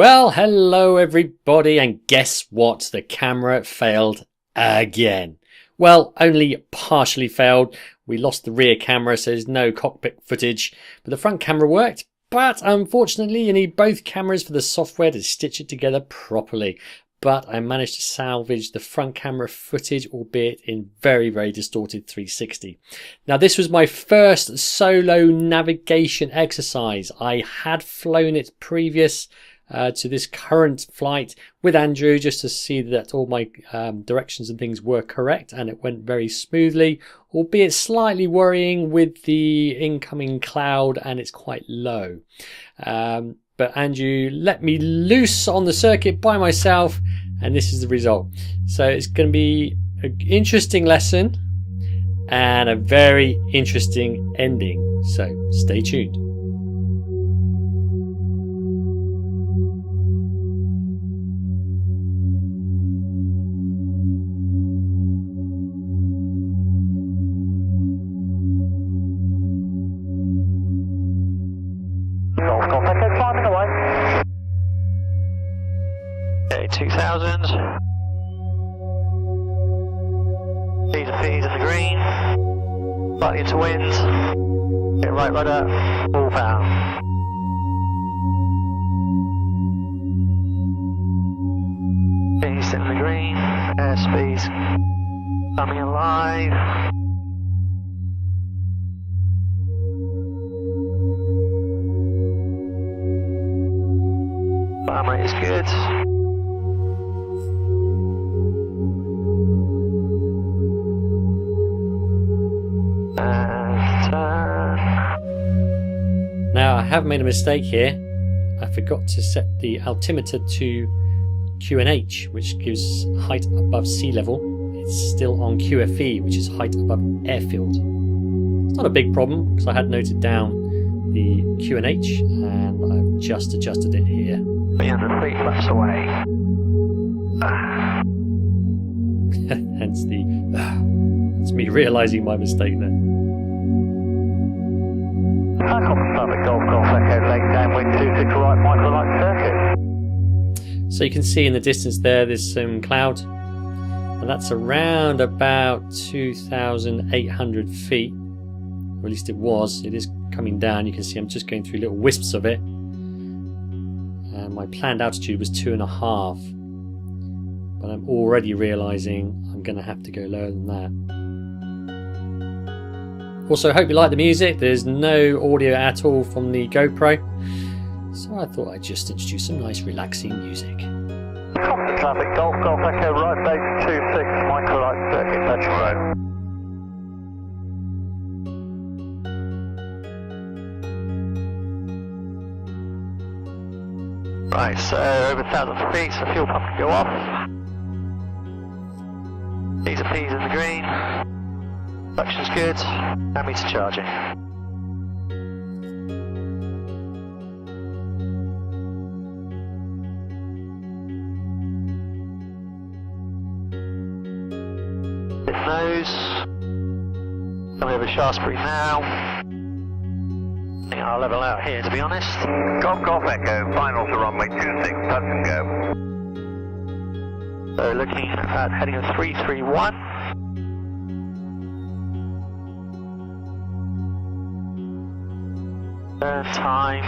Well, hello everybody, and guess what? The camera failed again. Well, only partially failed. We lost the rear camera, so there's no cockpit footage, but the front camera worked. But unfortunately, you need both cameras for the software to stitch it together properly. But I managed to salvage the front camera footage, albeit in very, very distorted 360. Now, this was my first solo navigation exercise. I had flown it previous to this current flight with Andrew just to see that all my directions and things were correct, and it went very smoothly, albeit slightly worrying with the incoming cloud, and it's quite low. But Andrew let me loose on the circuit by myself, and this is the result. So it's going to be an interesting lesson and a very interesting ending. So stay tuned. Climbing away. Okay, 2000. Fees in the green. Slightly into wind. Get right rudder. Full power. Fees in the green. Airspeed's coming alive. Armor is good. And turn. Now, I have made a mistake here. I forgot to set the altimeter to QNH, which gives height above sea level. It's still on QFE, which is height above airfield. It's not a big problem because I had noted down the QNH and I've just adjusted it here. 300 feet flaps away. Hence the that's me realising my mistake there. Compton Abbas Golf Echo late downwind 26 right microlight circuit. So you can see in the distance there's some cloud, and that's around about 2,800 feet, or at least it was. It is coming down. You can see I'm just going through little wisps of it. My planned altitude was 2.5, but I'm already realising I'm going to have to go lower than that. Also, hope you like the music. There's no audio at all from the GoPro, so I thought I'd just introduce some nice relaxing music. Compton Abbas Golf Echo right base 26 microlight circuit Petrol Road. Right, so over 1,000 feet, so fuel pump can go off. P's and P's in the green. Suction's good. Ammeter charging. Bit nose. Coming over Shaftesbury now. I think I'll level out here, to be honest. Golf Echo, final to runway 26, touch and go. So looking at heading of 331. Turn time.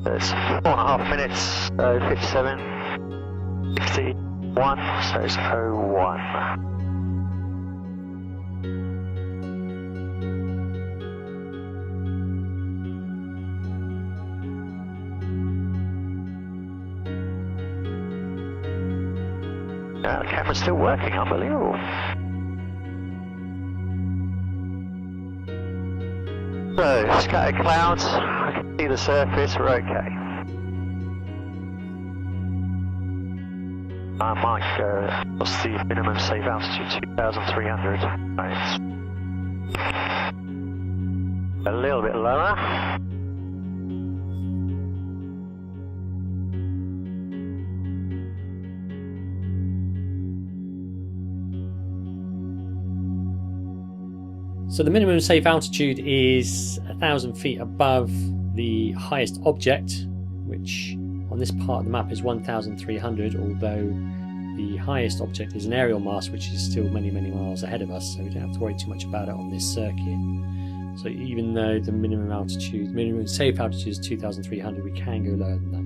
It's 4.5 minutes, so 57, 51, so it's 01. The camera's still working, unbelievable. So, scattered clouds, I can see the surface, we're okay. I might go, what's the minimum safe altitude? 2,300. Right. A little bit lower. So the minimum safe altitude is 1,000 feet above the highest object, which on this part of the map is 1,300, although the highest object is an aerial mast, which is still many miles ahead of us, so we don't have to worry too much about it on this circuit. So even though the minimum safe altitude is 2,300, we can go lower than that.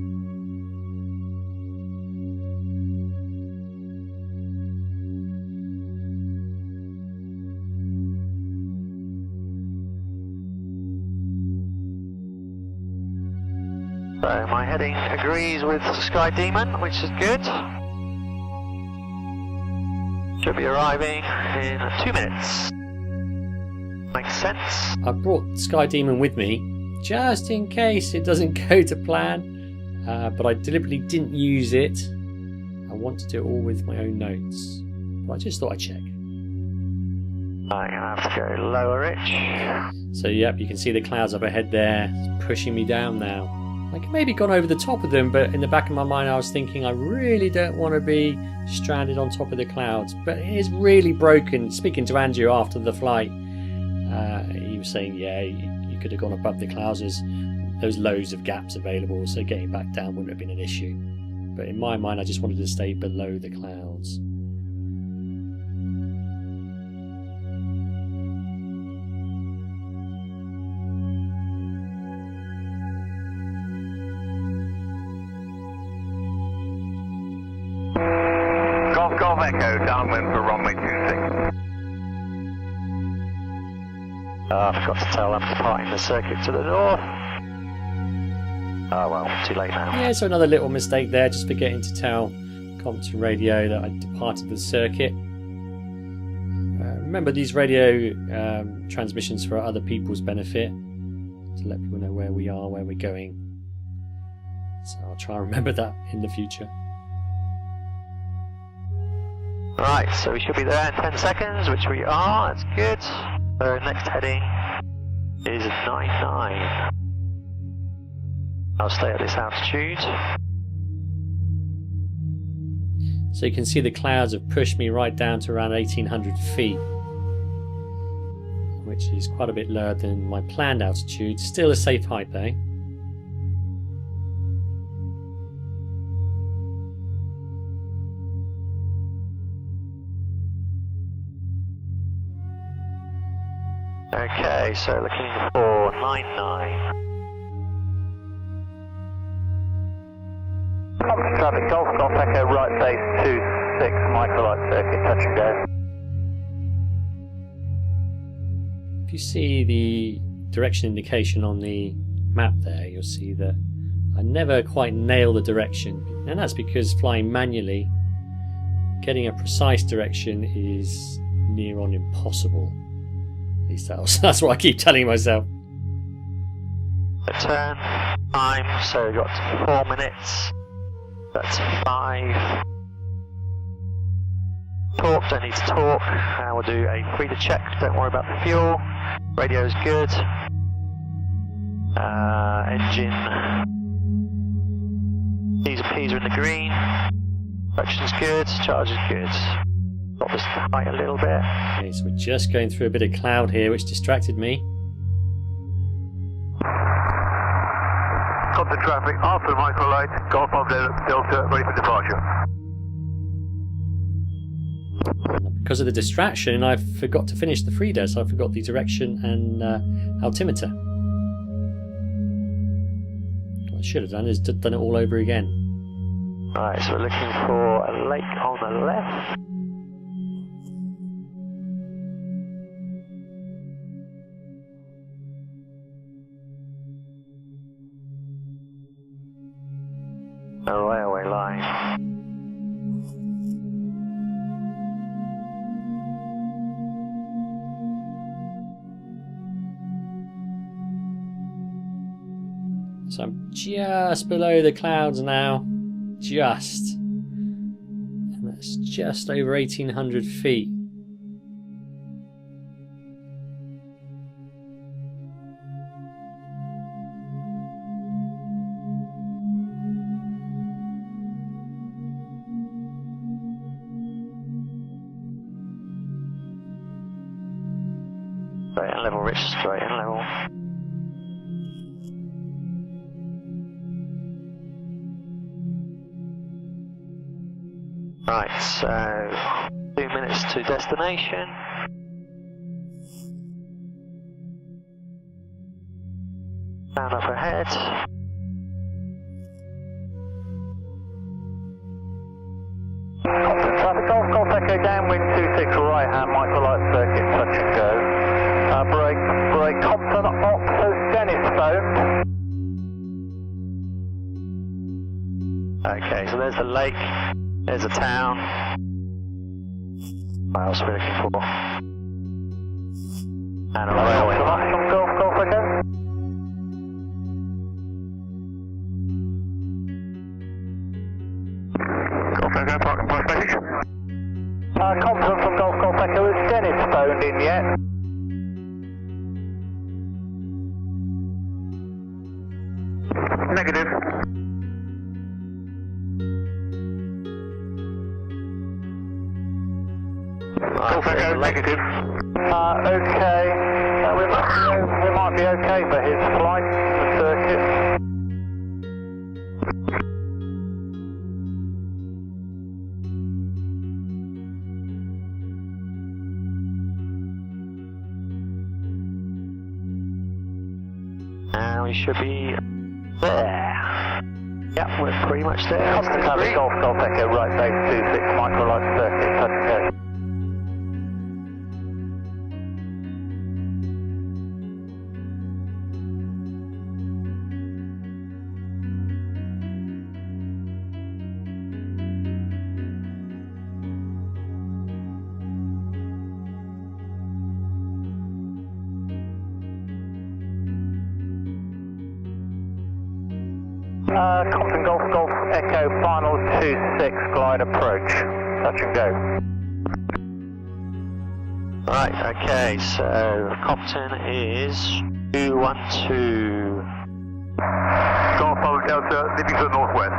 So my heading agrees with Sky Demon, which is good. Should be arriving in 2 minutes. Makes sense. I brought Sky Demon with me just in case it doesn't go to plan, but I deliberately didn't use it. I want to do it all with my own notes, but I just thought I'd check. I'm going to have to go lower it. So yep, you can see the clouds up ahead there. It's pushing me down now. I could maybe gone over the top of them, but in the back of my mind I was thinking I really don't want to be stranded on top of the clouds. But it is really broken. Speaking to Andrew after the flight, he was saying, yeah, you could have gone above the clouds. There's loads of gaps available, so getting back down wouldn't have been an issue. But in my mind I just wanted to stay below the clouds. Golf Echo, downwind for runway 26. I forgot to tell them departing the circuit to the north. Oh well, too late now. Yeah, so another little mistake there, just forgetting to tell Compton Radio that I departed the circuit. Remember, these radio transmissions for other people's benefit, to let people know where we are, where we're going. So I'll try and remember that in the future. Right, so we should be there in 10 seconds, which we are, that's good. So next heading is 99. I'll stay at this altitude. So you can see the clouds have pushed me right down to around 1,800 feet, which is quite a bit lower than my planned altitude. Still a safe height though. Okay, so looking for 99. Compton traffic, Golf Echo, right base 26, microlight circuit, touch and go. If you see the direction indication on the map there, you'll see that I never quite nail the direction, and that's because flying manually, getting a precise direction is near on impossible. At least that's what I keep telling myself. The turn time, so we've got 4 minutes. That's 5. Torque, don't need to torque. Now we'll do a breather check, don't worry about the fuel. Radio's good. Engine. T's and P's are in the green. Direction's good, charge is good. Drop this height a little bit. Okay, so we're just going through a bit of cloud here, which distracted me. Compton traffic, after microlight, Golf Delta, ready for departure. Because of the distraction, I forgot to finish the Frida, so I forgot the direction and altimeter. What I should have done is done it all over again. Right, so we're looking for a lake on the left. A railway line. So I'm just below the clouds now. Just. And that's just over 1,800 feet. Straight and level, Rich, straight and level. Right, so 2 minutes to destination. Down up ahead. Compton traffic, Golf Echo downwind 26 right hand, microlight circuit, touch and go. Brake, Compton Ops, Dennis phone. Okay, so there's the lake, there's a town. What else are we looking for? And a railway line. Golf Echo. Golf Echo, parking point message. Compton from Golf Echo, is Dennis phoned in yet? Negative. Golf Echo, negative. Okay. We might be okay for his flight, the circuit. And we should be there. Yep, we're pretty much there. Compton Abbas Golf Echo, right base 26, microlight circuit, touch and go. Compton Golf Echo, final 26, glide approach, touch and go. Right, okay, so Compton is 212. Golf Delta, Livingston Northwest.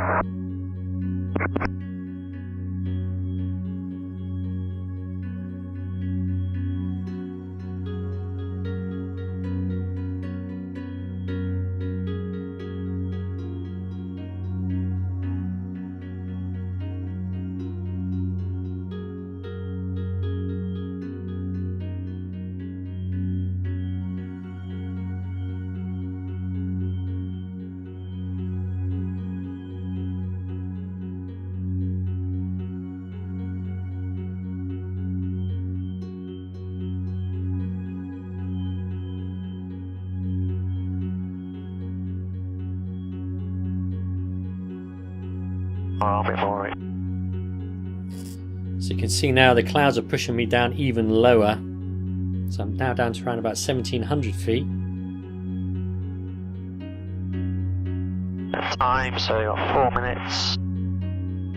Oh, a bit more right. So you can see now the clouds are pushing me down even lower. So I'm now down to around about 1700 feet. Time, so we've got 4 minutes.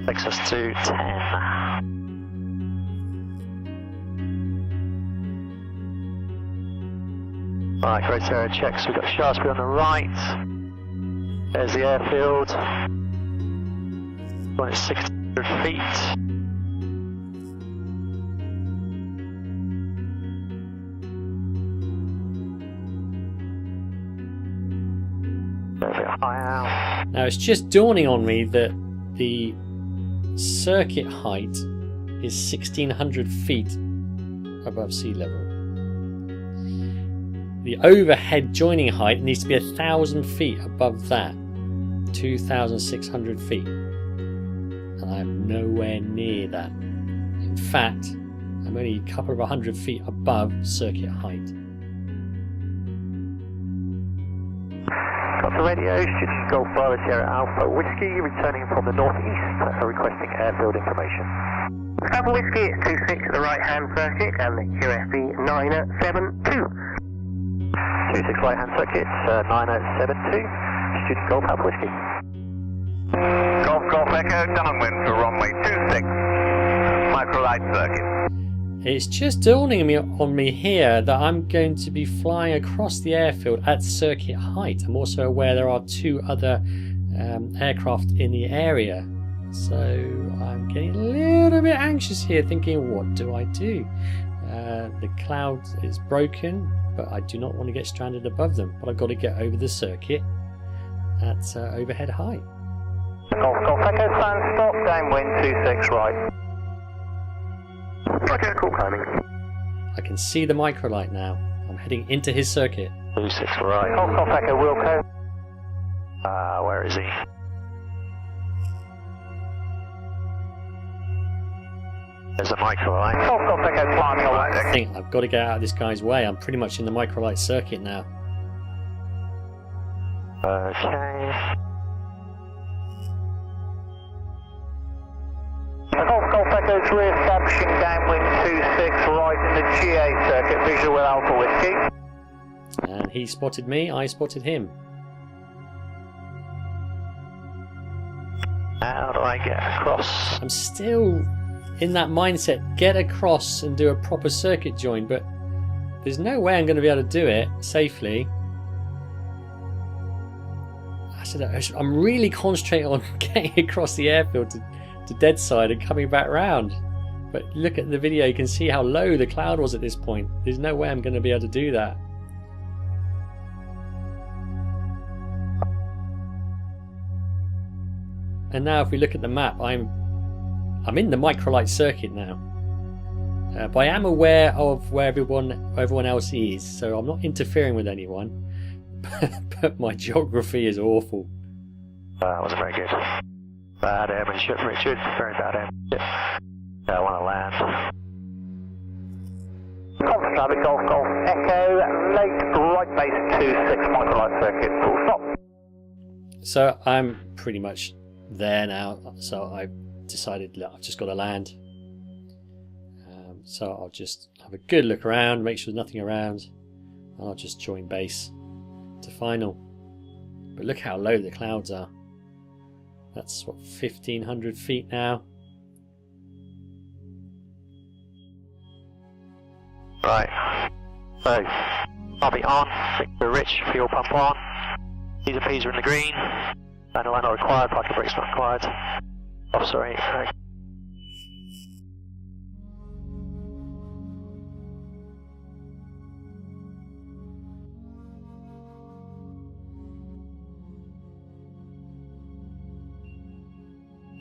Takes us to 10. Right, great area checks. We've got Shaftesbury on the right. There's the airfield. When it's 600 feet. A bit high out. Now it's just dawning on me that the circuit height is 1600 feet above sea level. The overhead joining height needs to be 1000 feet above that, 2600 feet. And I'm nowhere near that. In fact, I'm only a couple of 100 feet above circuit height. Got the radio, Studio Golf Bravo Sierra Alpha Whiskey, returning from the northeast, requesting airfield information. Alpha Whiskey 26 at the right hand circuit and the QFB 972. 26 right hand circuit, 9072, Studio Golf Alpha Whiskey. Golf Echo, downwind for runway 26, microlight circuit. It's just dawning on me here that I'm going to be flying across the airfield at circuit height. I'm also aware there are 2 other aircraft in the area. So I'm getting a little bit anxious here, thinking, what do I do? The cloud is broken, but I do not want to get stranded above them. But I've got to get over the circuit at overhead height. Golf Echo, stand stop, downwind 26 right. Roger, cool climbing. I can see the microlight now. I'm heading into his circuit. 26 right. Golf Echo, Wilco. Where is he? There's a microlight. Golf Echo climbing all right. I think I've got to get out of this guy's way. I'm pretty much in the microlight circuit now. Okay. Golf Echo's re-establishing downwind 26 right in the GA circuit, visual with Alpha Whiskey. And he spotted me, I spotted him. How do I get across? I'm still in that mindset, get across and do a proper circuit join, but there's no way I'm going to be able to do it safely. I'm really concentrating on getting across the airfield to dead side and coming back round. But look at the video, you can see how low the cloud was at this point. There's no way I'm going to be able to do that. And now if we look at the map, I'm in the microlight circuit now. But I am aware of where everyone else is, so I'm not interfering with anyone. But my geography is awful. That wasn't very good. Bad airmanship, Richard. Very bad airmanship. I want to land. Compton Abbas Golf Echo, late right base 26 microlight circuit, full stop. So I'm pretty much there now. So I've decided, look, I've just got to land. So I'll just have a good look around, make sure there's nothing around, and I'll just join base to final. But look how low the clouds are. That's what, 1,500 feet now. Right. So I'll be on. Victor Rich, fuel pump on. These are in the green. Manual light not required. Parking brakes not required. Oh, sorry.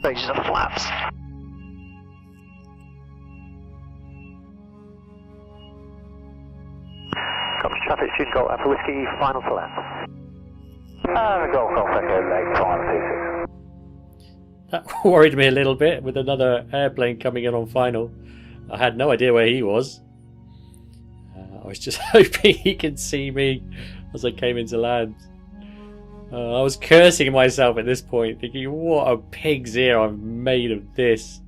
Stages of flaps. Comes traffic, student Golf Alpha Whiskey, final to lap. And Golf Echo, late, final 26. That worried me a little bit with another airplane coming in on final. I had no idea where he was. I was just hoping he could see me as I came into land. I was cursing myself at this point, thinking, what a pig's ear I've made of this.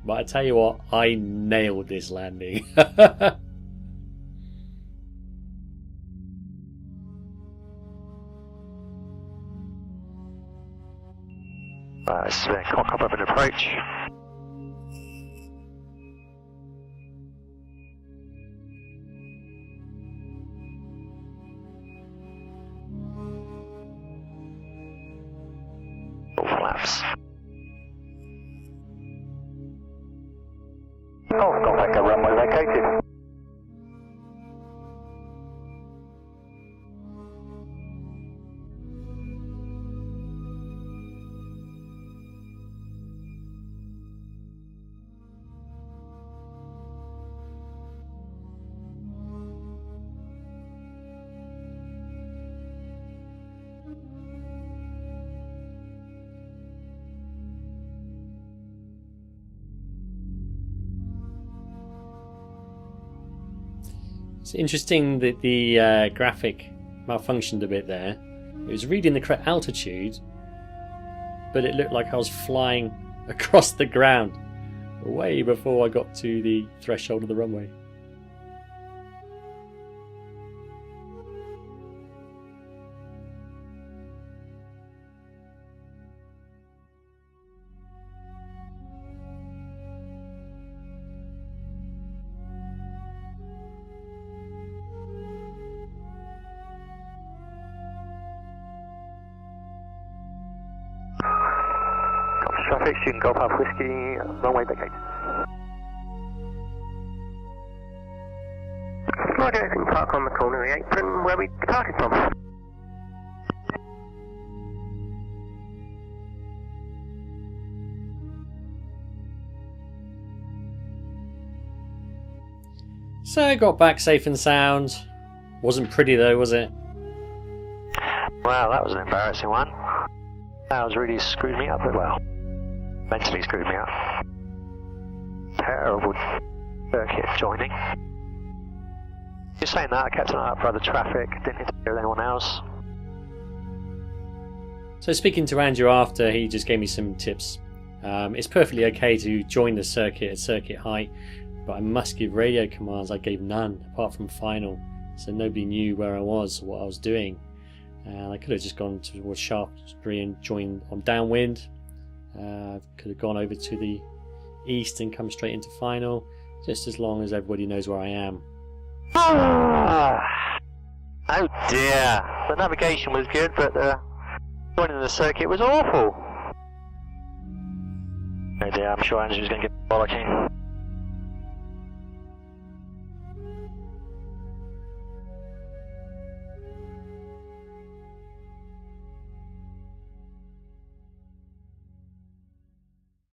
But I tell you what, I nailed this landing. This is a cock up of an approach. Flaps. Golf Echo runway vacated. It's interesting that the graphic malfunctioned a bit there. It was reading the correct altitude, but it looked like I was flying across the ground way before I got to the threshold of the runway. Traffic, student Golf Alpha Whiskey, runway vacated. Roger, you can park on the corner of the apron where we departed from. So I got back safe and sound. Wasn't pretty though, was it? Well, that was an embarrassing one. That was really screwed me up. Well, mentally screwed me up. Terrible circuit joining. You're saying that, I kept an eye out for other traffic, didn't interfere with anyone else. So speaking to Andrew after, he just gave me some tips. It's perfectly okay to join the circuit at circuit height, but I must give radio commands. I gave none, apart from final, so nobody knew where I was or what I was doing. I could have just gone towards Shaftesbury and joined on downwind. Could have gone over to the east and come straight into final, just as long as everybody knows where I am. Oh dear, the navigation was good, but joining the circuit was awful. Oh dear, I'm sure Andrew's going to get bollocking.